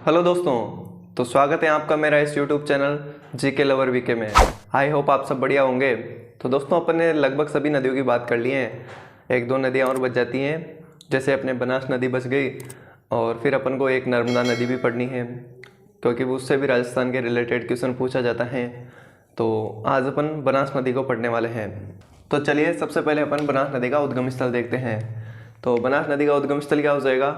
Hello दोस्तों, तो स्वागत है आपका मेरा इस YouTube channel GK lover VK में। आई होप आप सब बढ़िया होंगे। तो दोस्तों, अपन ने लगभग सभी नदियों की बात कर ली है। एक दो नदियाँ और बच जाती हैं, जैसे अपने बनास नदी बच गई और फिर अपन को एक नर्मदा नदी भी पढ़नी है, क्योंकि उससे भी राजस्थान के रिलेटेड क्वेश्चन पूछा जाता है। तो आज अपन बनास नदी को पढ़ने वाले हैं। तो चलिए, सबसे पहले अपन बनास नदी का उद्गम स्थल देखते हैं। तो बनास नदी का उद्गम स्थल क्या हो जाएगा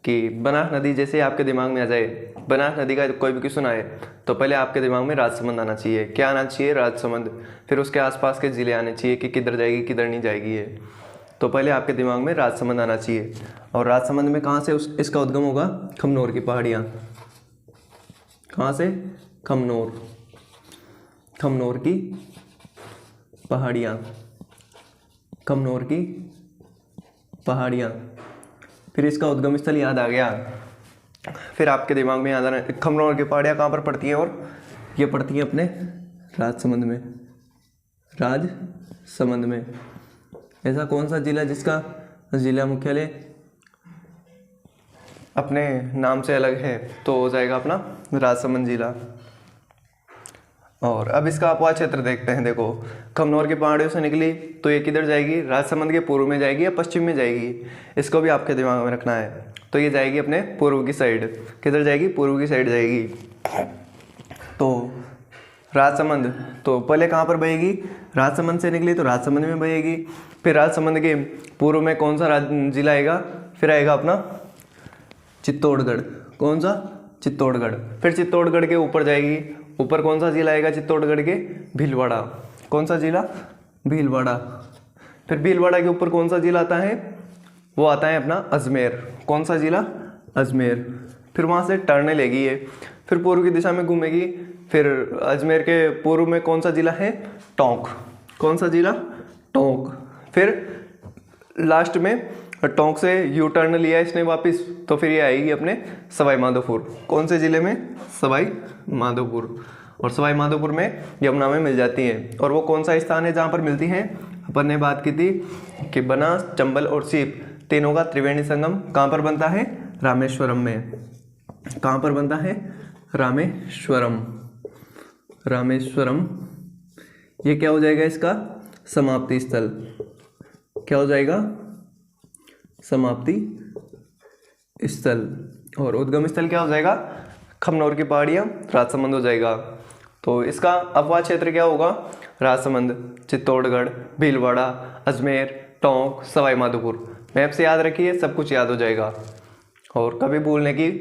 कि बनास नदी जैसे आपके दिमाग में आ जाए, बनास नदी का कोई भी क्वेश्चन आए तो पहले आपके दिमाग में राजसमंद आना चाहिए। क्या आना चाहिए? राजसमंद। फिर उसके आसपास के ज़िले आने चाहिए कि किधर जाएगी किधर नहीं जाएगी ये। तो पहले आपके दिमाग में राजसमंद आना चाहिए। और राजसमंद में कहाँ से इसका उद्गम होगा? खमनोर की पहाड़ियाँ। कहाँ से? खमनोर। खमनोर की पहाड़ियाँ। खमनोर की पहाड़ियाँ। फिर इसका उद्गम स्थल याद आ गया। फिर आपके दिमाग में याद आना, खमनोर की पहाड़ियाँ कहाँ पर पड़ती हैं? और ये पड़ती हैं अपने राजसमंद में। राजसमंद में। ऐसा कौन सा जिला जिसका जिला मुख्यालय अपने नाम से अलग है? तो हो जाएगा अपना राजसमंद जिला। और अब इसका अपवाद क्षेत्र देखते हैं। देखो, खमनोर की पहाड़ियों से निकली तो ये किधर जाएगी? राजसमंद के पूर्व में जाएगी या पश्चिम में जाएगी? इसको भी आपके दिमाग में रखना है। तो ये जाएगी अपने पूर्व की साइड। किधर जाएगी? पूर्व की साइड जाएगी। तो राजसमंद तो पहले कहाँ पर बहेगी? राजसमंद से निकली तो राजसमंद में बहेगी। फिर राजसमंद के पूर्व में कौन सा जिला आएगा? फिर आएगा अपना चित्तौड़गढ़। कौन सा? चित्तौड़गढ़। फिर चित्तौड़गढ़ के ऊपर जाएगी। ऊपर कौन सा जिला आएगा चित्तौड़गढ़ के? भीलवाड़ा। कौन सा जिला? भीलवाड़ा। फिर भीलवाड़ा के ऊपर कौन सा जिला आता है? वो आता है अपना अजमेर। कौन सा जिला? अजमेर। फिर वहाँ से टर्न लेगी ये, फिर पूर्व की दिशा में घूमेगी। फिर अजमेर के पूर्व में कौन सा जिला है? टोंक। कौन सा जिला? टोंक। फिर लास्ट में टोंक से यू टर्न लिया इसने वापस, तो फिर ये आएगी अपने सवाई माधोपुर। कौन से ज़िले में? सवाई माधोपुर। और सवाई माधोपुर में यमुना में मिल जाती है। और वो कौन सा स्थान है जहाँ पर मिलती हैं? अपन ने बात की थी कि बनास, चंबल और सीप तीनों का त्रिवेणी संगम कहाँ पर बनता है? रामेश्वरम में। कहाँ पर बनता है? रामेश्वरम। रामेश्वरम। ये क्या हो जाएगा इसका? समाप्ति स्थल। क्या हो जाएगा? समाप्ति स्थल। और उद्गम स्थल क्या हो जाएगा? खमनोर की पहाड़ियाँ, राजसमंद हो जाएगा। तो इसका अपवाद क्षेत्र क्या होगा? राजसमंद, चित्तौड़गढ़, भीलवाड़ा, अजमेर, टोंक, सवाई माधोपुर। मैप से याद रखिए, सब कुछ याद हो जाएगा और कभी भूलने की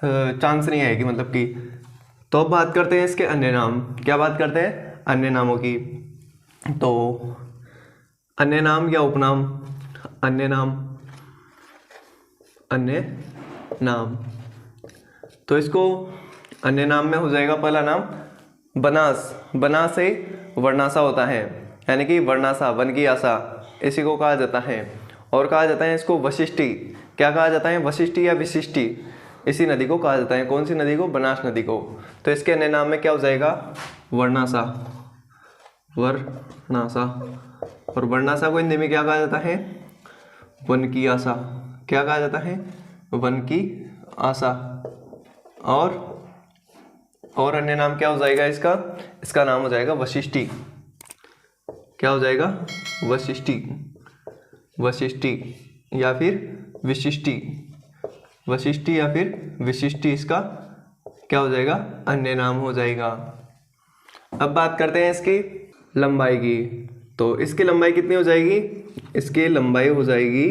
चांस नहीं आएगी, मतलब कि। तो अब बात करते हैं इसके अन्य नाम। क्या बात करते हैं? अन्य नामों की। तो अन्य नाम या उपनाम? अन्य नाम। अन्य नाम। तो इसको अन्य नाम में हो जाएगा पहला नाम बनास। बनास से वर्णासा होता है, यानी कि वर्णासा, वन की आशा, इसी को कहा जाता है। और कहा जाता है इसको वशिष्ठी। क्या कहा जाता है? वशिष्ठी या विशिष्टि। इसी नदी को कहा जाता है। कौन सी नदी को? बनास नदी को। तो इसके अन्य नाम में क्या हो जाएगा? वर्णासा। वर्णासा। और वर्णासा को हिंदी में क्या कहा जाता है? वन की आशा। क्या कहा जाता है? वन की आशा। और अन्य नाम क्या हो जाएगा इसका? इसका नाम हो जाएगा वशिष्ठी। क्या हो जाएगा? वशिष्ठी। वशिष्ठी या फिर विशिष्टि। वशिष्टि या फिर विशिष्टि, इसका क्या हो जाएगा? अन्य नाम हो जाएगा। अब बात करते हैं इसकी लंबाई की। तो इसकी लंबाई कितनी हो जाएगी? इसकी लंबाई हो जाएगी,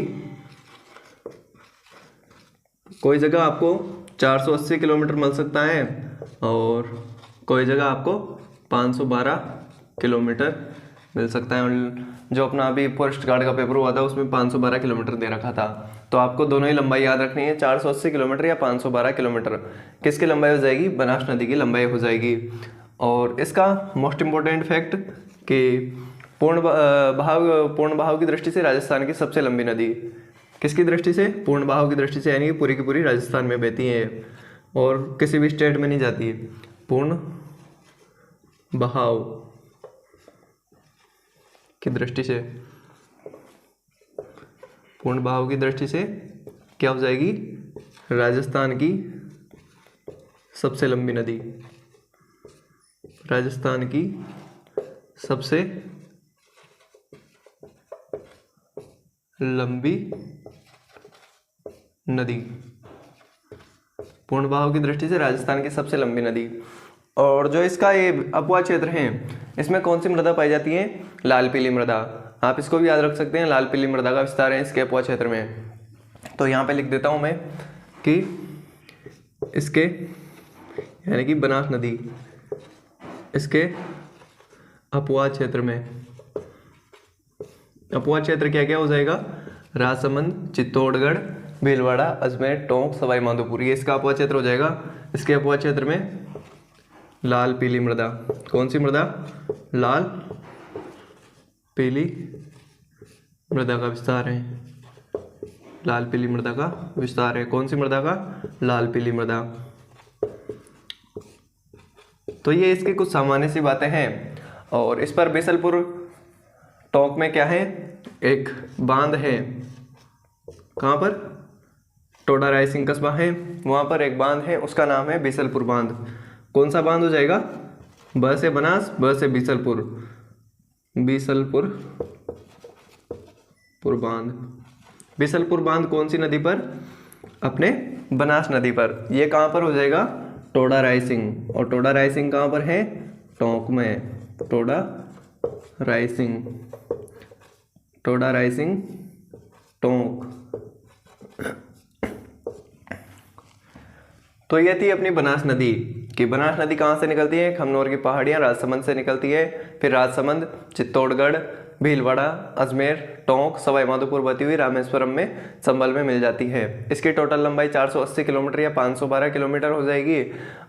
कोई जगह आपको 480 किलोमीटर मिल सकता है और कोई जगह आपको 512 किलोमीटर मिल सकता है। और जो अपना अभी फॉरेस्ट गार्ड का पेपर हुआ था उसमें 512 किलोमीटर दे रखा था। तो आपको दोनों ही लंबाई याद रखनी है, 480 किलोमीटर या 512 किलोमीटर। किसकी लंबाई हो जाएगी? बनास नदी की लंबाई हो जाएगी। और इसका मोस्ट इम्पोर्टेंट फैक्ट कि पूर्ण बहाव की दृष्टि से राजस्थान की सबसे लंबी नदी। किसकी दृष्टि से? पूर्ण बहाव की दृष्टि से, यानी कि पूरी की पूरी राजस्थान में बहती है और किसी भी स्टेट में नहीं जाती है। पूर्ण बहाव की दृष्टि से, पूर्ण बहाव की दृष्टि से क्या हो जाएगी? राजस्थान की सबसे लंबी नदी, राजस्थान की सबसे लंबी नदी, पूर्ण बहाव की दृष्टि से राजस्थान की सबसे लंबी नदी। और जो इसका ये अपवाद क्षेत्र है, इसमें कौन सी मृदा पाई जाती है? लाल पीली मृदा। आप इसको भी याद रख सकते हैं, लाल पीली मृदा का विस्तार है इसके अपवाद क्षेत्र में। तो यहाँ पे लिख देता हूँ मैं कि इसके यानी कि बनास नदी, इसके अपवाद क्षेत्र में, अपवाद क्षेत्र क्या क्या हो जाएगा? राजसमंद, चित्तौड़गढ़, भीलवाड़ा, अजमेर, टोंक, सवाई माधोपुर, ये इसका अपवाद क्षेत्र हो जाएगा। इसके अपवाद क्षेत्र में लाल पीली मृदा, कौन सी मृदा? लाल पीली मृदा का विस्तार है, लाल पीली मृदा का विस्तार है। कौन सी मृदा का? लाल पीली मृदा। तो ये इसकी कुछ सामान्य सी बातें हैं। और इस पर बीसलपुर टोंक में क्या है? एक बांध है। कहाँ पर? टोडा रायसिंह कस्बा है, वहाँ पर एक बांध है, उसका नाम है बीसलपुर बांध। कौन सा बांध हो जाएगा? ब से बनास, ब से बीसलपुर, बीसलपुर बांध। बीसलपुर बांध कौन सी नदी पर? अपने बनास नदी पर। ये कहाँ पर हो जाएगा? टोडा रायसिंह। और टोडा रायसिंह कहाँ पर है? टोंक में। टोडा रायसिंह, टोडा रायसिंह टोंक। तो ये थी अपनी बनास नदी कि बनास नदी कहाँ से निकलती है? खमनोर की पहाड़ियाँ राजसमंद से निकलती है, फिर राजसमंद, चित्तौड़गढ़, भीलवाड़ा, अजमेर, टोंक, सवाई माधोपुर बहती हुई रामेश्वरम में संबल में मिल जाती है। इसकी टोटल लंबाई 480 किलोमीटर या 512 किलोमीटर हो जाएगी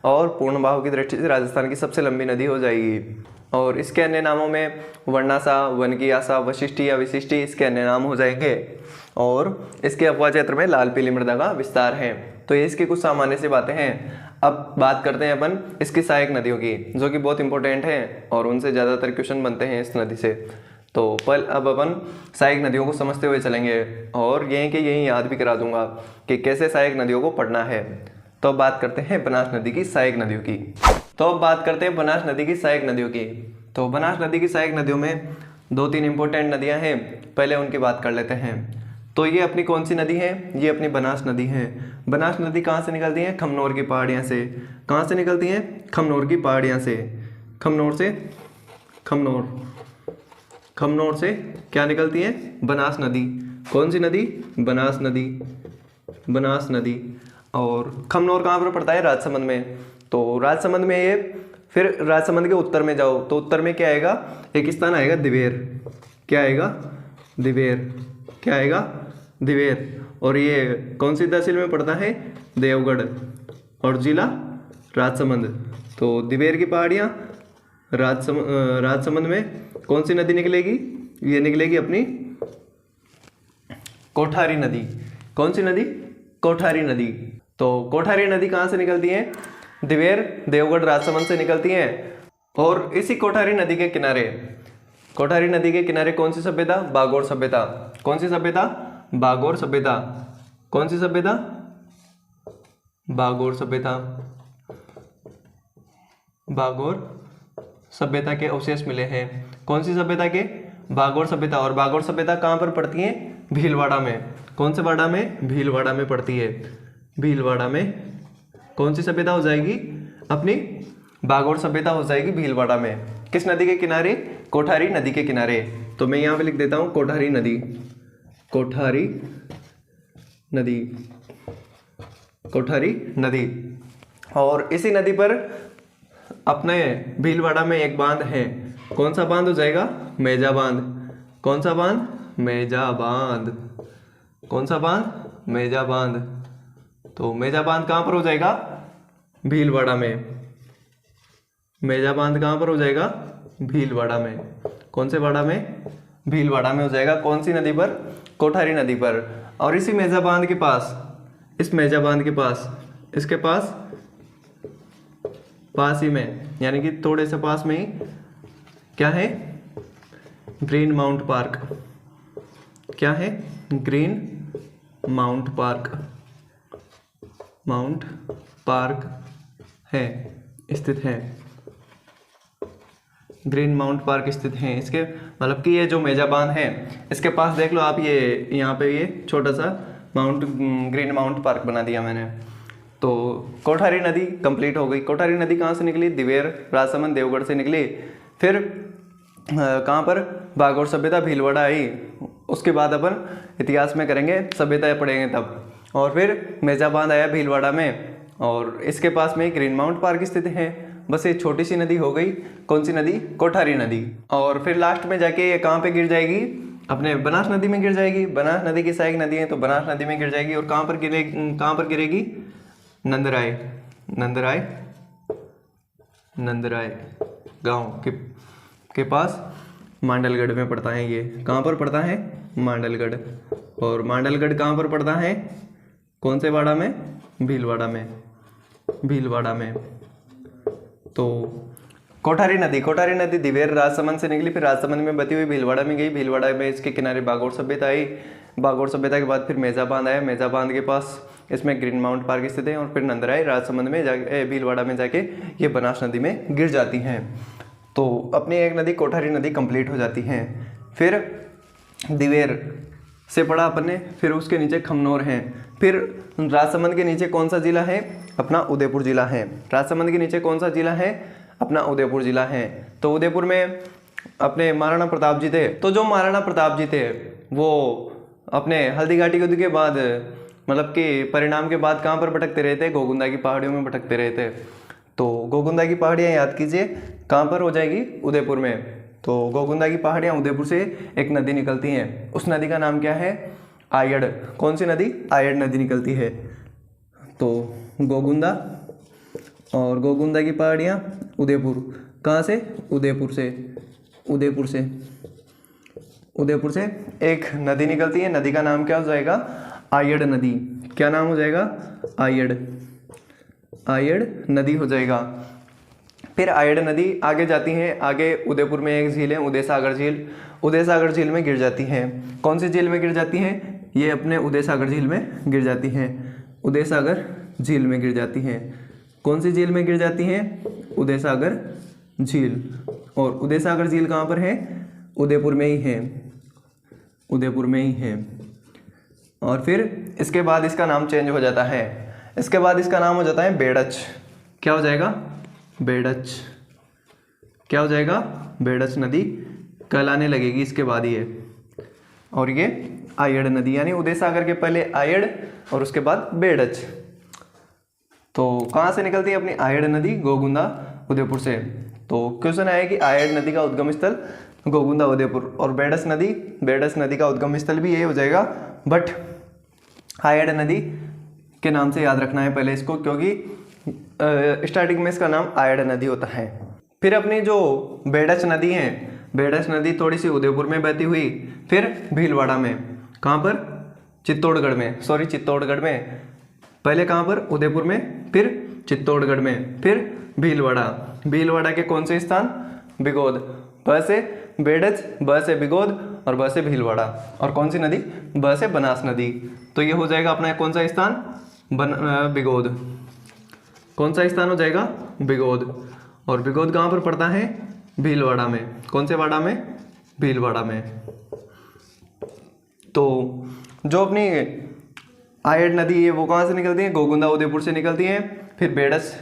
और पूर्ण बहाव की दृष्टि से राजस्थान की सबसे लंबी नदी हो जाएगी। और इसके अन्य नामों में वर्णासा, वनगियासा, वशिष्ठी या विशिष्टि इसके अन्य नाम हो जाएंगे। और इसके अपवाद क्षेत्र में लाल पीली मृदा का विस्तार है। तो ये इसकी कुछ सामान्य सी बातें हैं। अब बात करते हैं अपन इसकी सहायक नदियों की, जो कि बहुत इंपॉर्टेंट है और उनसे ज़्यादातर क्वेश्चन बनते हैं इस नदी से। तो अब अपन सहायक नदियों को समझते हुए चलेंगे और यहीं के यहीं याद भी करा दूंगा कि कैसे सहायक नदियों को पढ़ना है। तो अब बात करते हैं बनास नदी की सहायक नदियों की। तो अब बात करते हैं बनास नदी की सहायक नदियों की। तो बनास नदी की सहायक नदियों में 2-3 इंपॉर्टेंट नदियां हैं, पहले उनकी बात कर लेते हैं। तो ये अपनी कौन सी नदी है? ये अपनी बनास नदी है। बनास नदी कहाँ से निकलती है? खमनोर की पहाड़ियाँ से। कहाँ से निकलती है? खमनोर की पहाड़ियाँ से। खमनोर से, खमनोर से क्या निकलती है? बनास नदी। कौन सी नदी? बनास नदी, बनास नदी। और खमनोर कहाँ पर पड़ता है? राजसमंद में। तो राजसमंद में ये, फिर राजसमंद के उत्तर में जाओ तो उत्तर में क्या आएगा? एक स्थान आएगा दिवेर। क्या आएगा? दिवेर। क्या आएगा? दिवेर। और ये कौन सी तहसील में पड़ता है? देवगढ़। और जिला राजसमंद। तो दिवेर की पहाड़ियाँ, राजसमंद में कौन सी नदी निकलेगी? ये निकलेगी अपनी कोठारी नदी। कौन सी नदी? कोठारी नदी। तो कोठारी नदी कहाँ से निकलती है? दिवेर, देवगढ़, राजसमंद से निकलती है। और इसी कोठारी नदी के किनारे, कोठारी नदी के किनारे कौन सी सभ्यता? बागोर सभ्यता। कौन सी सभ्यता? बागोर सभ्यता। कौन सी सभ्यता? बागोर सभ्यता। बागोर सभ्यता के अवशेष मिले हैं। कौन सी सभ्यता के? बागोर सभ्यता। और बागोर सभ्यता कहाँ पर पड़ती है? भीलवाड़ा में। कौन से वाड़ा में? भीलवाड़ा में पड़ती है। भीलवाड़ा में कौन सी सभ्यता हो जाएगी? अपनी बागोर सभ्यता हो जाएगी भीलवाड़ा में। किस नदी के किनारे? कोठारी नदी के किनारे। तो मैं यहाँ पे लिख देता हूँ कोठारी नदी। कोठारी नदी, कोठारी नदी। और इसी नदी पर अपने भीलवाड़ा में एक बांध है। कौन सा बांध हो जाएगा? मेजा बांध। कौन सा बांध? मेजा बांध। कौन सा बांध? मेजा बांध। तो मेजा बांध कहाँ पर हो जाएगा? भीलवाड़ा में। मेजा बांध कहाँ पर हो जाएगा? भीलवाड़ा में। कौन से वाड़ा में? भीलवाड़ा में हो जाएगा। कौन सी नदी पर? कोठारी नदी पर। और इसी मेजा बांध के पास, इस मेजा बांध के पास, इसके पास ही में, यानी कि थोड़े से पास में ही क्या है? Green mount park. क्या है? Green mount park. Mount park है स्थित है, ग्रीन माउंट पार्क स्थित है। इसके मतलब कि ये जो मेजा बांध है इसके पास देख लो आप, ये यहाँ पे ये छोटा सा ग्रीन माउंट पार्क बना दिया मैंने। तो कोठारी नदी कंप्लीट हो गई। कोठारी नदी कहाँ से निकली? दिवेर, राजसमंद, देवगढ़ से निकली। फिर कहाँ पर? बागौर सभ्यता, भीलवाड़ा आई। उसके बाद अपन इतिहास में करेंगे, सभ्यता पढ़ेंगे तब। और फिर मेजा बांध आया भीलवाड़ा में, और इसके पास में ग्रीन माउंट पार्क स्थित है। बस ये छोटी सी नदी हो गई। कौन सी नदी? कोठारी नदी। और फिर लास्ट में जाके ये कहाँ पे गिर जाएगी? अपने बनास नदी में गिर जाएगी। बनास नदी की सहायक नदी है तो बनास नदी में गिर जाएगी। और कहाँ पर गिरेगी? नंदराय, नंदराय, नंदराय गांव के पास मांडलगढ़ में पड़ता है। ये कहाँ पर पड़ता है? मांडलगढ़। और मांडलगढ़ कहाँ पर पड़ता है? कौन से वाड़ा में? भीलवाड़ा में, भीलवाड़ा में। तो कोठारी नदी दिवेर राजसमंद से निकली, फिर राजसमंद में बती हुई भीलवाड़ा में गई। भीलवाड़ा में इसके किनारे बागौर सभ्यता आई। बागौर सभ्यता के बाद फिर मेजा बांध आया। मेजा बांध के पास इसमें ग्रीन माउंट पार्क स्थित है। और फिर नंदराय राजसमंद में जाके भीलवाड़ा में जाके ये बनास नदी में गिर जाती हैं। तो अपनी एक नदी कोठारी नदी कंप्लीट हो जाती है। फिर दिवेर से पढ़ा अपन ने, फिर उसके नीचे खमनोर है। फिर राजसमंद के नीचे कौन सा जिला है? अपना उदयपुर जिला है। राजसमंद के नीचे कौन सा जिला है? अपना उदयपुर जिला है। तो उदयपुर में अपने महाराणा प्रताप जी थे। तो जो महाराणा प्रताप जी थे वो अपने हल्दी घाटी युद्ध के बाद, मतलब कि परिणाम के बाद कहाँ पर भटकते रहे थे? गोगुंदा की पहाड़ियों में भटकते रहे थे। तो गोगुंदा की पहाड़ियाँ याद कीजिए, कहाँ पर हो जाएगी? उदयपुर में। तो गोगुंदा की पहाड़ियाँ, उदयपुर से एक नदी निकलती हैं। उस नदी का नाम क्या है? आयड़। कौन सी नदी? आयड़ नदी निकलती है। तो गोगुंदा और गोगुंदा की पहाड़ियाँ, उदयपुर। कहाँ से? उदयपुर से। उदयपुर से, उदयपुर से एक नदी निकलती है। नदी का नाम क्या हो जाएगा? आयड़ नदी। क्या नाम हो जाएगा? आयड़, आयड़ नदी हो जाएगा। फिर आयड़ नदी आगे जाती है। आगे उदयपुर में एक झील है, उदय सागर झील। उदय सागर झील में गिर जाती है। कौन सी झील में गिर जाती है? ये अपने उदय सागर झील में गिर जाती हैं। उदय सागर झील में गिर जाती हैं। कौन सी झील में गिर जाती हैं? उदय सागर झील। और उदय सागर झील कहाँ पर है? उदयपुर में ही है, उदयपुर में ही है। और फिर इसके बाद इसका नाम चेंज हो जाता है। इसके बाद इसका नाम हो जाता है बेड़च। क्या हो जाएगा? बेड़च। क्या हो जाएगा? बेड़च नदी कहलाने लगेगी इसके बाद ये। और ये आयड़ नदी, यानी उदय सागर के पहले आयड़ और उसके बाद बेड़च। तो कहाँ से निकलती है अपनी आयड़ नदी? गोगुंदा, उदयपुर से। तो क्वेश्चन आया कि आयड़ नदी का उद्गम स्थल गोगुंदा, उदयपुर। और बेड़च नदी का उद्गम स्थल भी यही हो जाएगा। बट आयड़ नदी के नाम से याद रखना है पहले इसको, क्योंकि स्टार्टिंग में इसका नाम आयड़ नदी होता है। फिर अपनी जो बेड़च नदी है, बेड़च नदी थोड़ी सी उदयपुर में बहती हुई फिर भीलवाड़ा में। कहाँ पर? चित्तौड़गढ़ में, सॉरी चित्तौड़गढ़ में। पहले कहाँ पर? उदयपुर में, फिर चित्तौड़गढ़ में, फिर भीलवाड़ा। भीलवाड़ा के कौन से स्थान? बिगोद। ब से बेड़च, ब से बिगोद और ब से भीलवाड़ा। और कौन सी नदी? ब से बनास नदी। तो ये हो जाएगा अपना कौन सा स्थान? बिगोद। कौन सा स्थान हो जाएगा? बिगोद। और बिगोद कहाँ पर पड़ता है? भीलवाड़ा में। कौन से वाड़ा में? भीलवाड़ा में। तो जो अपनी आयड़ नदी है वो कहाँ से निकलती है? गोगुंदा, उदयपुर से निकलती है। फिर बेड़च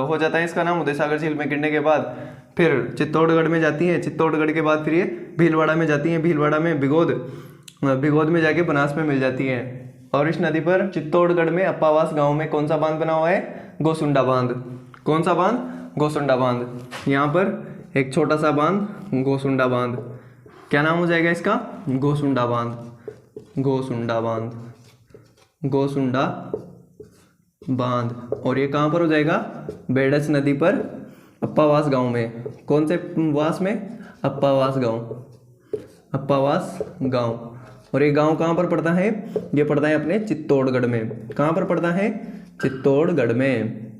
हो जाता है इसका नाम उदय सागर झील में गिरने के बाद। फिर चित्तौड़गढ़ में जाती है। चित्तौड़गढ़ के बाद फिर ये भीलवाड़ा में जाती है। भीलवाड़ा में बिगोद में जाके बनास में मिल जाती है। और इस नदी पर चित्तौड़गढ़ में अप्पावास गांव में कौन सा बांध बना हुआ है? गोसुंडा बांध। कौन सा बांध? गोसुंडा बांध। यहाँ पर एक छोटा सा बांध, गोसुंडा बांध। क्या नाम हो जाएगा इसका? गोसुंडा बांध, गोसुंडा बांध, गोसुंडा बांध। और ये कहाँ पर हो जाएगा? बेड़च नदी पर अप्पावास गांव में। कौन से वास में? अप्पावास गांव, अप्पावास गांव। और ये गांव कहाँ पर पड़ता है? ये पड़ता है अपने चित्तौड़गढ़ में। कहाँ पर पड़ता है? चित्तौड़गढ़ में।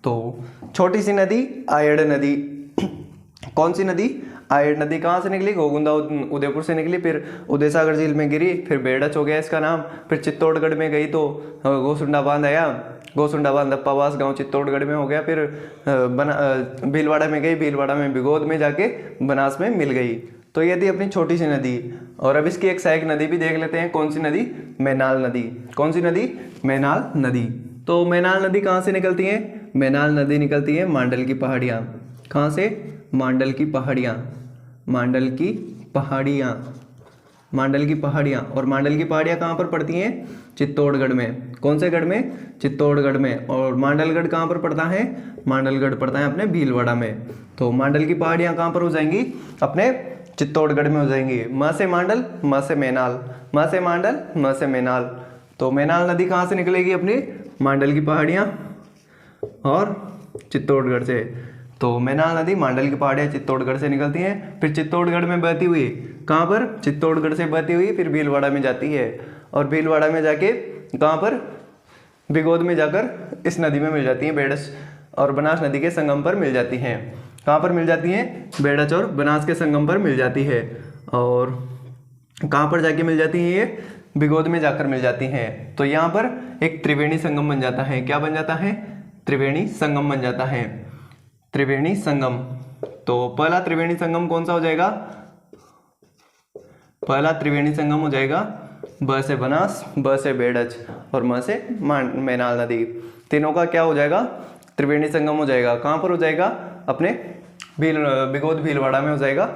तो छोटी सी नदी आयड़ नदी। कौन सी नदी? आयड़ नदी। कहाँ से निकली? गोगुंदा, उदयपुर से निकली, फिर उदय सागर झील में गिरी, फिर बेड़च हो गया इसका नाम। फिर चित्तौड़गढ़ में गई तो गोसुंडा बांध आया। गोसुंडा बांधप्पावास गांव चित्तौड़गढ़ में हो गया। फिर भीलवाड़ा में गई, भीलवाड़ा में बिगोद में जाके बनास में मिल गई। तो ये थी अपनी छोटी सी नदी। और अब इसकी एक सहायक नदी भी देख लेते हैं। कौन सी नदी? मैनाल नदी। कौन सी नदी? मैनाल नदी। तो मैनाल नदी कहाँ से निकलती है? मैनाल नदी निकलती है मांडल की पहाड़ियाँ। कहाँ से? मांडल की पहाड़ियाँ। मांडल की पहाड़ियाँ, मांडल की पहाड़ियाँ। और मांडल की पहाड़ियाँ कहाँ पर पड़ती हैं? चित्तौड़गढ़ में। कौन से गढ़ में? चित्तौड़गढ़ में। और मांडलगढ़ कहाँ पर पड़ता है? मांडलगढ़ पड़ता है अपने भीलवाड़ा में। तो मांडल की पहाड़ियाँ कहाँ पर हो जाएंगी? अपने चित्तौड़गढ़ में हो जाएंगी। म से मांडल, म से मैनाल, म से मांडल, म से मैनाल। तो मैनाल नदी कहाँ से निकलेगी? अपनी मांडल की पहाड़ियाँ और चित्तौड़गढ़ से। तो मैनाल नदी मांडल की पहाड़ियाँ चित्तौड़गढ़ से निकलती हैं। फिर चित्तौड़गढ़ में बहती हुई कहाँ पर? चित्तौड़गढ़ से बहती हुई फिर भीलवाड़ा में जाती है। और भीलवाड़ा में जाके कहाँ पर? बिगोद में जाकर इस नदी में मिल जाती हैं, बेड़च और बनास नदी के संगम पर मिल जाती हैं। कहाँ पर मिल जाती हैं? बेड़च और बनास के संगम पर मिल जाती है। और कहाँ पर जाके मिल जाती हैं ये? बिगोद में जाकर मिल जाती हैं। तो यहाँ पर एक त्रिवेणी संगम बन जाता है। क्या बन जाता है? त्रिवेणी संगम बन जाता है। त्रिवेणी संगम। तो पहला त्रिवेणी संगम कौन सा हो जाएगा? पहला त्रिवेणी संगम हो जाएगा ब से बनास, ब से बेड़च और म से मैनाल नदी। तीनों का क्या हो जाएगा? त्रिवेणी संगम हो जाएगा। कहाँ पर हो जाएगा? अपने बिगोद भीलवाड़ा में हो जाएगा।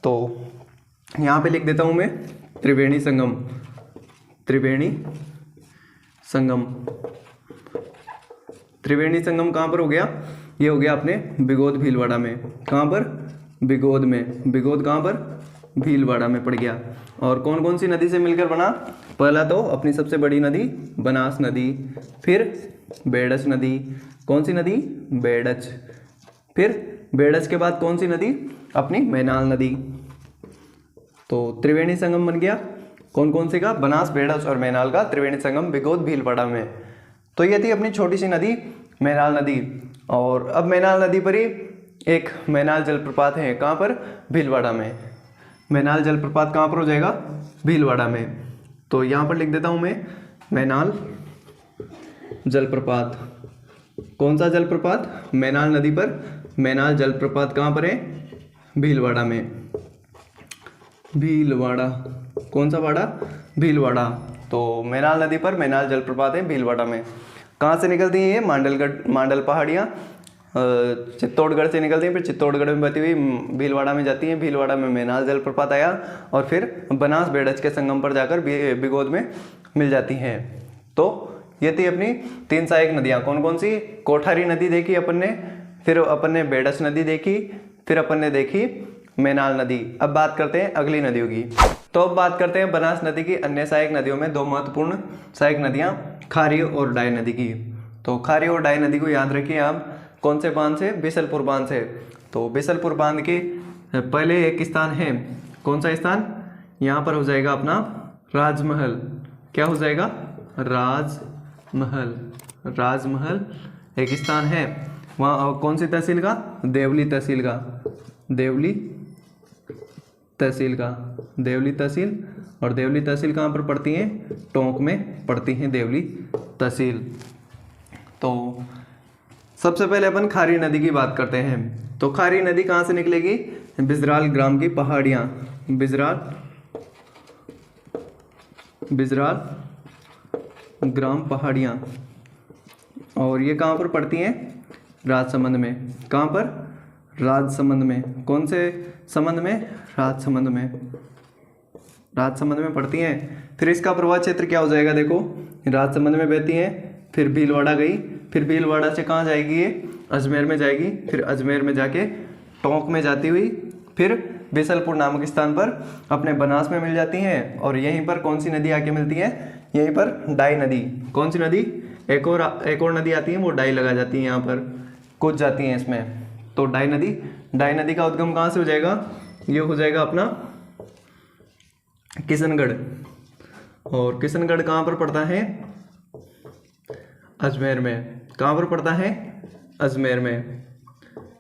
तो यहाँ पे लिख देता हूँ मैं त्रिवेणी संगम। त्रिवेणी संगम, त्रिवेणी संगम कहाँ पर हो गया? ये हो गया अपने बिगोद भीलवाड़ा में। कहाँ पर? बिगोद में। बिगोद कहाँ पर? भीलवाड़ा में पड़ गया। और कौन कौन सी नदी से मिलकर बना? पहला तो अपनी सबसे बड़ी नदी बनास नदी, फिर बेड़च नदी। कौन सी नदी? बेड़च। फिर बेड़च के बाद कौन सी नदी? अपनी मैनाल नदी। तो त्रिवेणी संगम बन गया। कौन कौन से का? बनास, बेड़च और मैनाल का त्रिवेणी संगम बिगोद भीलवाड़ा में। तो ये थी अपनी छोटी सी नदी मैनाल नदी। और अब मैनाल नदी पर ही एक मैनाल जलप्रपात है। कहाँ पर? भीलवाड़ा में। मैनाल जलप्रपात कहाँ पर हो जाएगा? भीलवाड़ा में। तो यहाँ पर लिख देता हूँ मैं मैनाल जलप्रपात। कौन सा जलप्रपात? मैनाल नदी पर मैनाल जलप्रपात कहाँ पर है? भीलवाड़ा में। भीलवाड़ा। कौन सा वाड़ा? भीलवाड़ा। तो मैनाल नदी पर मैनाल जलप्रपात है भीलवाड़ा में। कहाँ से निकलती है ये? मांडल पहाड़ियाँ चित्तौड़गढ़ से निकलती हैं। फिर चित्तौड़गढ़ में बहती हुई भीलवाड़ा में जाती हैं। भीलवाड़ा में मैनाल जलप्रपात आया और फिर बनास बेड़च के संगम पर जाकर बिगोद में मिल जाती हैं। तो ये थी अपनी 3 सहायक नदियाँ। कौन कौन सी? कोठारी नदी देखी अपन ने, फिर अपन ने बेड़च नदी देखी, फिर अपन ने देखी मैनाल नदी। अब बात करते हैं अगली नदियों की। तो अब बात करते हैं बनास नदी की अन्य सहायक नदियों में 2 महत्वपूर्ण सहायक नदियाँ खारी और डाई नदी की। तो खारी और डाई नदी को याद रखिए आप। कौन से बांध से? बिसलपुर बांध से। तो बिसलपुर बांध के पहले एक स्थान है। कौन सा स्थान? यहाँ पर हो जाएगा अपना राजमहल। क्या हो जाएगा? राजमहल। राजमहल एक स्थान है वहाँ। कौन सी तहसील का? देवली तहसील का। देवली तहसील का। देवली तहसील। और देवली तहसील कहाँ पर पड़ती है? टोंक में पड़ती है देवली तहसील। तो सबसे पहले अपन खारी नदी की बात करते हैं। तो खारी नदी कहाँ से निकलेगी? बिजराल ग्राम की पहाड़ियाँ। बिजराल ग्राम पहाड़ियाँ। और ये कहाँ पर पड़ती हैं? राजसमंद में। कहाँ पर? राजसमंद में। कौन से संबंध में? राजसमंद में। राजसमंद में पड़ती हैं। फिर इसका प्रवाह क्षेत्र क्या हो जाएगा? देखो राजसमंद में बहती हैं, फिर भीलवाड़ा गई, फिर भीलवाड़ा से कहाँ जाएगी ये? अजमेर में जाएगी, फिर अजमेर में जाके टोंक में जाती हुई फिर बिसलपुर नामक स्थान पर अपने बनास में मिल जाती हैं। और यहीं पर कौन सी नदी आके मिलती है? यहीं पर डाई नदी। कौन सी नदी? एक और नदी आती है, वो डाई लगा जाती है यहाँ पर, कुछ जाती हैं इसमें। तो डाई नदी का उद्गम कहाँ से हो जाएगा? ये हो जाएगा अपना किशनगढ़। और किशनगढ़ कहाँ पर पड़ता है? अजमेर में। कहाँ पर पड़ता है? अजमेर में।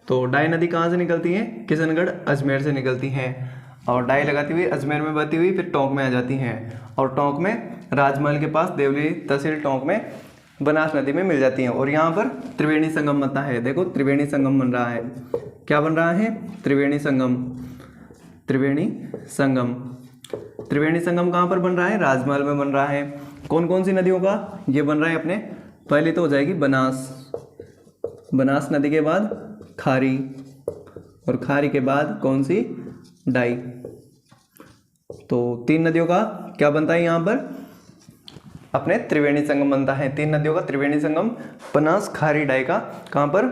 तो डाई नदी कहाँ से निकलती है? किशनगढ़ अजमेर से निकलती हैं और डाई लगाती हुई अजमेर में बहती हुई फिर टोंक में आ जाती हैं। और टोंक में राजमहल के पास देवली तहसील टोंक में बनास नदी में मिल जाती हैं। और यहाँ पर त्रिवेणी संगम बनता है। देखो त्रिवेणी संगम बन रहा है। क्या बन रहा है? त्रिवेणी संगम। त्रिवेणी संगम। त्रिवेणी संगम कहाँ पर बन रहा है? राजमहल में बन रहा है। कौन कौन सी नदियों का ये बन रहा है अपने? पहले तो हो जाएगी बनास, बनास नदी के बाद खारी, और खारी के बाद कौन सी? डाई। तो 3 नदियों का क्या बनता है यहाँ पर? अपने त्रिवेणी संगम बनता है। 3 नदियों का त्रिवेणी संगम बनास, खारी, डाई का कहाँ पर?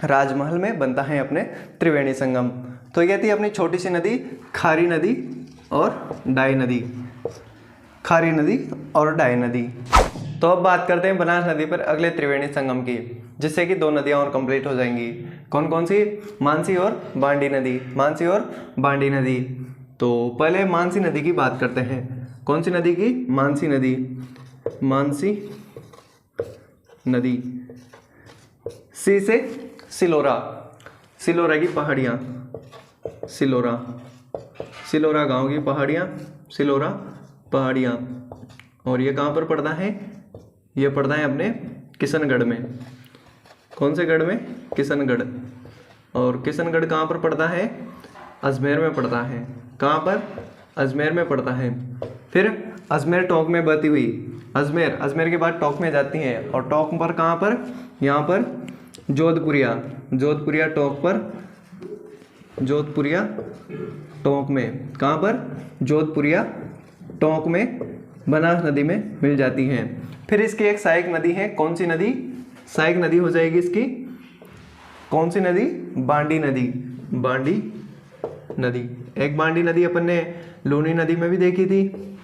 राजमहल में बनता है अपने त्रिवेणी संगम। तो ये थी अपनी छोटी सी नदी खारी नदी और डाई नदी। खारी नदी और डाई नदी। तो अब बात करते हैं बनास नदी पर अगले त्रिवेणी संगम की, जिससे कि 2 नदियां और कंप्लीट हो जाएंगी। कौन कौन सी? मानसी और बांडी नदी। मानसी और बांडी नदी। तो पहले मानसी नदी की बात करते हैं। कौन सी नदी की? मानसी नदी। मानसी नदी। सी से सिलोरा। सिलोरा की पहाड़ियाँ। सिलोरा। सिलोरा गांव की पहाड़ियाँ। सिलोरा पहाड़ियाँ। और ये कहाँ पर पड़ता है? ये पड़ता है अपने किशनगढ़ में। कौन से गढ़ में? किशनगढ़। और किशनगढ़ कहाँ पर पड़ता है? अजमेर में पड़ता है। कहाँ पर? अजमेर में पड़ता है। फिर अजमेर टोंक में बहती हुई, अजमेर, अजमेर के बाद टोंक में जाती है। और टोंक पर कहाँ पर? यहाँ पर जोधपुरिया। जोधपुरिया टोंक पर, जोधपुरिया टोंक में। कहाँ पर? जोधपुरिया टोंक में बनास नदी में मिल जाती हैं। फिर इसकी एक सहायक नदी है। कौन सी नदी? सहायक नदी हो जाएगी इसकी कौन सी नदी? बांडी नदी। बांडी नदी। एक बांडी नदी अपन ने लूनी नदी में भी देखी थी,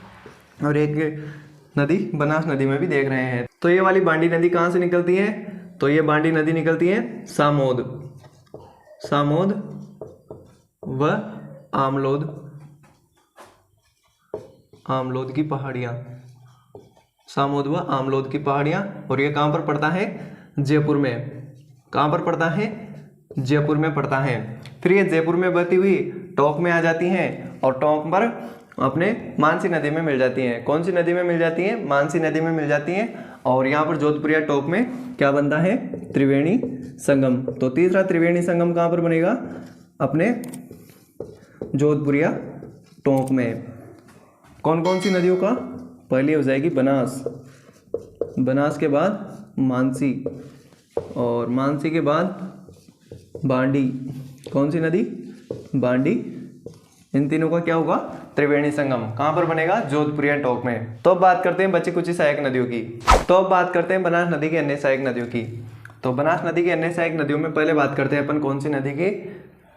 और एक नदी बनास नदी में भी देख रहे हैं। तो ये वाली बांडी नदी कहाँ से निकलती है? तो ये बांडी नदी निकलती है सामोद, सामोद व आमलोद, आमलोद की पहाड़ियाँ। सामोद व आमलोद की पहाड़ियाँ। और ये कहाँ पर पड़ता है? जयपुर में। कहाँ पर पड़ता है? जयपुर में पड़ता है। फिर ये जयपुर में बहती हुई टोंक में आ जाती हैं, और टोंक पर अपने मानसी नदी में मिल जाती हैं। कौन सी नदी में मिल जाती हैं? मानसी नदी में मिल जाती हैं। और यहाँ पर जोधपुरिया टोंक में क्या बनता है? त्रिवेणी संगम। तो तीसरा त्रिवेणी संगम कहाँ पर बनेगा? अपने जोधपुरिया टोंक में। कौन कौन सी नदियों का? पहली हो जाएगी बनास, बनास के बाद मानसी, और मानसी के बाद बांडी। कौन सी नदी? बांडी। इन तीनों का क्या होगा? त्रिवेणी संगम। कहाँ पर बनेगा? जोधपुरिया टोंक में। तो अब बात करते हैं बची कुछ सहायक नदियों की। तो अब बात करते हैं बनास नदी की अन्य सहायक नदियों की। तो बनास नदी की अन्य सहायक नदियों में पहले बात करते हैं अपन कौन सी नदी की?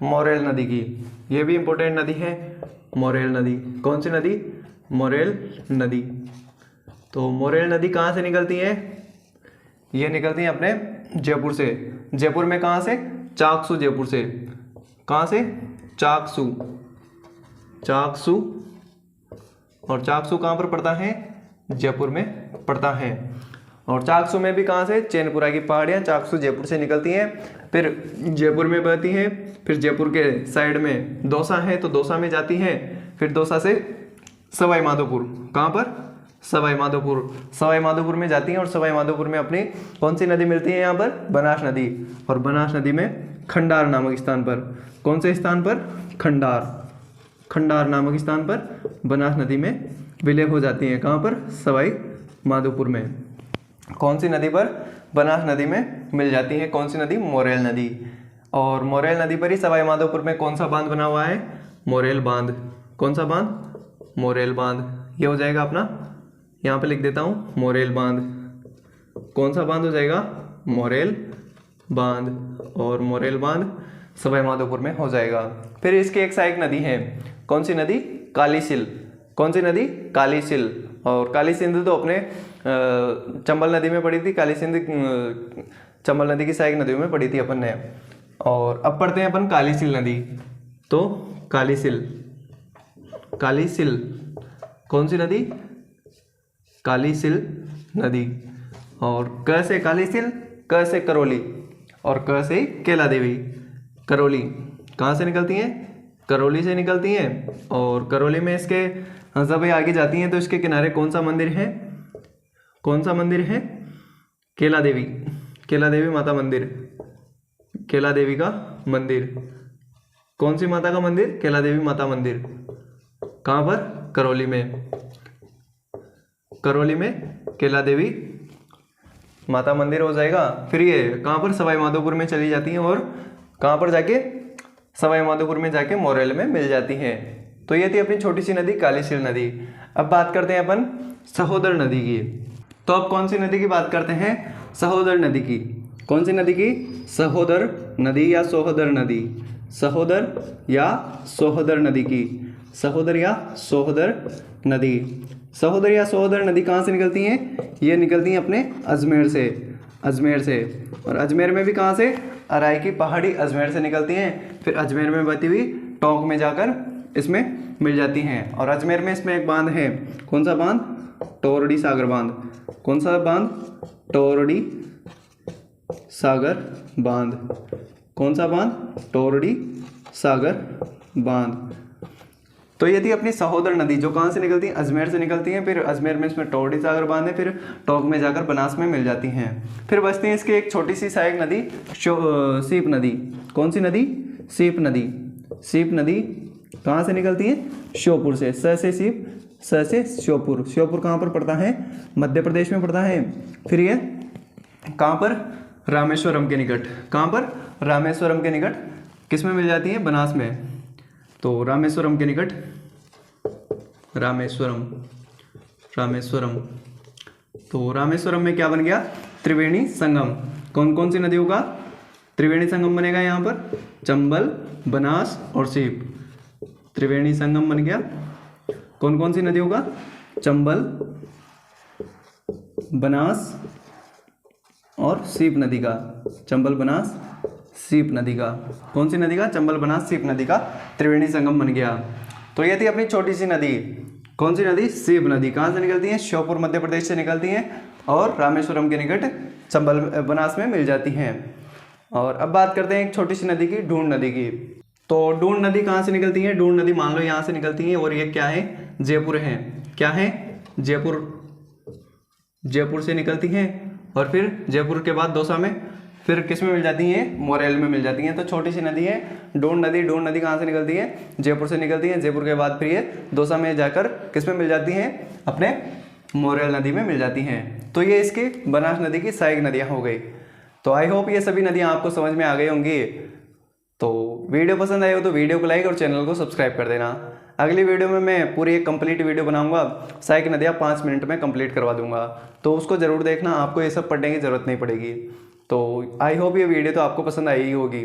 मोरेल नदी की। ये भी इंपॉर्टेंट नदी है, मोरेल नदी। कौन सी नदी? मोरेल नदी। तो मोरेल नदी कहाँ से निकलती है? ये निकलती है अपने जयपुर से। जयपुर में कहाँ से? चाकसू जयपुर से। कहाँ से? चाकसू। चाकसू। और चाकसू कहाँ पर पड़ता है? जयपुर में पड़ता है। और चाकसू में भी कहाँ से? चैनपुरा की पहाड़ियाँ चाकसू जयपुर से निकलती हैं, फिर जयपुर में बहती हैं, फिर जयपुर के साइड में दौसा है तो दौसा में जाती हैं, फिर दौसा से सवाई माधोपुर। कहाँ पर? सवाई माधोपुर। सवाई माधोपुर में जाती हैं, और सवाई माधोपुर में अपनी कौन सी नदी मिलती है यहाँ पर? बनास नदी। और बनास नदी में खंडार नामक स्थान पर, कौन से स्थान पर? खंडार। खंडार नामक स्थान पर बनास नदी में विलय हो जाती हैं। कहाँ पर? सवाई माधोपुर में। कौन सी नदी पर? बनास नदी में मिल जाती है। कौन सी नदी? मोरेल नदी। और मोरेल नदी पर ही सवाई माधोपुर में कौन सा बांध बना हुआ है? मोरेल बांध। कौन सा बांध? मोरेल बांध। ये हो जाएगा अपना, यहाँ पे लिख देता हूँ, मोरेल बांध। कौन सा बांध हो जाएगा? मोरेल बांध। और मोरेल बांध सवाई माधोपुर में हो जाएगा। फिर इसकी एक सहायक नदी है। कौन सी नदी? कालीसिल। कौन सी नदी? कालीसिल। और काली सिंध तो अपने चंबल नदी में पड़ी थी। काली सिंध चंबल नदी की सहायक नदियों में पड़ी थी अपन ने। और अब पढ़ते हैं अपन कालीसिल नदी। तो कालीसिल, कालीसिल कौन सी नदी? कालीसिल नदी। और क से कालीसिल, क से करौली, और क से केला देवी। करौली कहाँ से निकलती हैं? करौली से निकलती हैं। और करौली में इसके जब ये आगे जाती हैं तो इसके किनारे कौन सा मंदिर है? कौन सा मंदिर है? केला देवी, केला देवी माता मंदिर, केला देवी का मंदिर। कौन सी माता का मंदिर? केला देवी माता मंदिर। कहाँ पर? करौली में, करौली में केला देवी माता मंदिर हो जाएगा। फिर ये कहाँ पर? सवाई माधोपुर में चली जाती हैं और कहाँ पर जाके? सवाई माधोपुर में जाके मोरेल में मिल जाती हैं। तो ये थी अपनी छोटी सी नदी कालीसिर नदी। अब बात करते हैं अपन सहोदर नदी की। तो अब कौन सी नदी की बात करते हैं? सहोदर नदी की। कौन सी नदी की? सहोदर नदी या सोहदर नदी, सहोदर या सोहदर नदी की, सहोदर या सोहदर नदी। सहोदर या सोहदर नदी कहाँ से निकलती हैं? ये निकलती हैं अपने अजमेर से, अजमेर से। और अजमेर में भी कहाँ से? अराई की पहाड़ी अजमेर से निकलती हैं। फिर अजमेर में बहती हुई टोंक में जाकर इसमें मिल जाती हैं। और अजमेर में इसमें एक बांध है। कौन सा बांध? टोरडी सागर बांध। कौन सा बांध? टोरडी सागर बांध। कौन सा बांध? टोरडी सागर बांध। तो ये थी अपनी सहोदर नदी जो कहाँ से निकलती है? अजमेर से निकलती हैं। फिर अजमेर में इसमें टोरडी सागर बांध है। फिर टोंक में जाकर बनास में मिल जाती हैं। फिर बचती है इसकी एक छोटी सी सहायक नदी सीप नदी। कौन सी नदी? सीप नदी। सीप नदी कहाँ से निकलती है? श्योपुर से। स से सीप, स से श्योपुर। श्योपुर कहाँ पर पड़ता है? मध्य प्रदेश में पड़ता है। फिर ये कहाँ पर? रामेश्वरम के निकट। कहाँ पर? रामेश्वरम के निकट। किस में मिल जाती है? बनास में। तो रामेश्वरम के निकट, रामेश्वरम, रामेश्वरम। तो रामेश्वरम में क्या बन गया? त्रिवेणी संगम। कौन कौन सी नदियों का त्रिवेणी संगम बनेगा यहाँ पर? चंबल, बनास और सीप। त्रिवेणी संगम बन गया। कौन कौन सी नदियों का? चंबल, बनास और सीप नदी का। चंबल, बनास, सीप नदी का। कौन सी नदी का? चंबल, बनास, सीप नदी का त्रिवेणी संगम बन गया। तो ये थी अपनी छोटी सी नदी। कौन सी नदी? सीप नदी। कहाँ से निकलती है? श्योपुर मध्य प्रदेश से निकलती हैं और रामेश्वरम के निकट चंबल, बनास में मिल जाती हैं। और अब बात करते हैं एक छोटी सी नदी की, ढूंढ नदी की। तो ढूंढ नदी कहाँ से निकलती है? ढूंढ नदी मान लो यहाँ से निकलती है और ये क्या है? जयपुर है। क्या है? जयपुर, जयपुर से निकलती हैं और फिर जयपुर के बाद दौसा में, फिर किस में मिल जाती हैं? मोरेल में मिल जाती हैं। तो छोटी सी नदी है ढूंढ नदी। ढूंढ नदी कहाँ से निकलती है? जयपुर से निकलती है। जयपुर के बाद फिर ये दौसा में जाकर किस में मिल जाती हैं? अपने मोरेल नदी में मिल जाती हैं। तो ये इसकी बनास नदी की सहायक नदियाँ हो गई। तो आई होप ये सभी नदियाँ आपको समझ में आ गई होंगी। तो वीडियो पसंद आई हो तो वीडियो को लाइक और चैनल को सब्सक्राइब कर देना। अगली वीडियो में मैं पूरी एक कंप्लीट वीडियो बनाऊंगा, सहायक नदियाँ 5 मिनट में कंप्लीट करवा दूंगा। तो उसको ज़रूर देखना, आपको ये सब पढ़ने की ज़रूरत नहीं पड़ेगी। तो आई होप ये वीडियो तो आपको पसंद आई ही होगी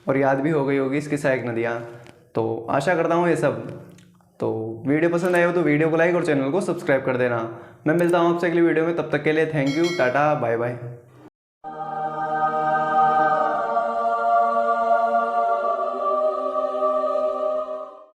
और याद भी हो गई होगी इसकी सहायक नदियाँ। तो आशा करता हूँ ये सब। तो वीडियो पसंद आए हो तो वीडियो को लाइक और चैनल को सब्सक्राइब कर देना। मैं मिलता हूँ आपसे अगली वीडियो में, तब तक के लिए thank you, tata, bye bye.